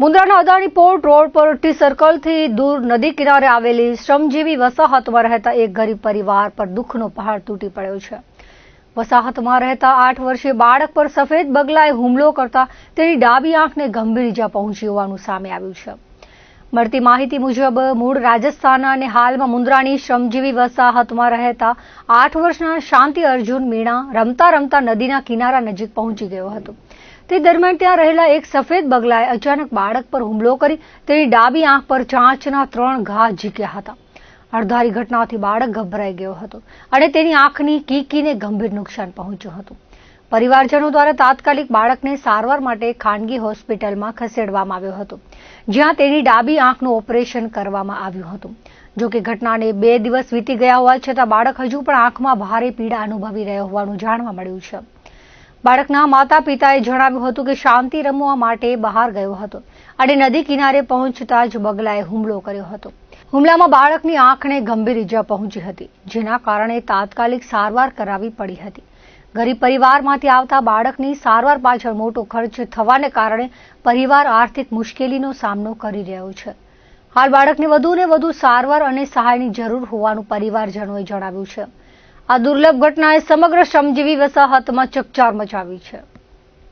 મુન્દ્રાના Adani port road પર T સર્કલથી દૂર નદી કિનારે આવેલી શ્રમજીવી વસાહતમાં રહેતા એક ગરીબ પરિવાર પર દુઃખનો પહાડ તૂટી પડ્યો છે. વસાહતમાં રહેતા 8 વર્ષીય બાળક પર સફેદ બગલાએ હુમલો કરતા તેની ડાબી આંખને ગંભીર ઇજા પહોંચી હોવાનું સામે આવ્યું છે. મળતી માહિતી મુજબ મૂળ રાજસ્થાનના અને હાલમાં મુન્દ્રાની શ્રમજીવી વસાહતમાં રહેતા 8 વર્ષના શાંતિ અર્જુન મીણા રમતા રમતા નદીના કિનારા નજીક પહોંચી ગયો હતો. તે દરમિયાન ત્યાં રહેલા એક સફેદ બગલાએ અચાનક બાળક પર હુમલો કરી તેની ડાબી આંખ પર ચાંચના 3 ઘા ઝીક્યા હતા. અણધારી ઘટનાથી બાળક ગભરાઈ ગયો હતો અને તેની આંખની કીકીને ગંભીર નુકસાન પહોંચ્યું હતું. પરિવારજનો દ્વારા તાત્કાલિક બાળકને સારવાર માટે ખાનગી હોસ્પિટલમાં ખસેડવામાં આવ્યો હતો, જ્યાં તેની ડાબી આંખનું ઓપરેશન કરવામાં આવ્યું હતું. જો કે ઘટનાને 2 દિવસ વીતી ગયા હોવા છતાં બાળક હજુ પણ આંખમાં ભારે પીડા અનુભવી રહ્યો હોવાનું જાણવા મળ્યું છે. બાળકના માતા પિતાએ જણાવ્યું હતું કે શાંતિ રમવા માટે બહાર ગયો હતો અને નદી કિનારે પહોંચતા જ બગલાએ હુમલો કર્યો હતો. હુમલામાં બાળકની આંખને ગંભીર ઇજા પહોંચી હતી, જેના કારણે તાત્કાલિક સારવાર કરાવવી પડી હતી. ગરીબ પરિવારમાંથી આવતા બાળકની સારવાર પાછળ મોટો ખર્ચ થવાને કારણે પરિવાર આર્થિક મુશ્કેલીનો સામનો કરી રહ્યો છે. હાલ બાળકને વધુને વધુ સારવાર અને સહાયની જરૂર હોવાનું પરિવારજનોએ જણાવ્યું છે. આ દુર્લભ ઘટનાએ સમગ્ર શ્રમજીવી વસાહતમાં ચકચાર મચાવી છે.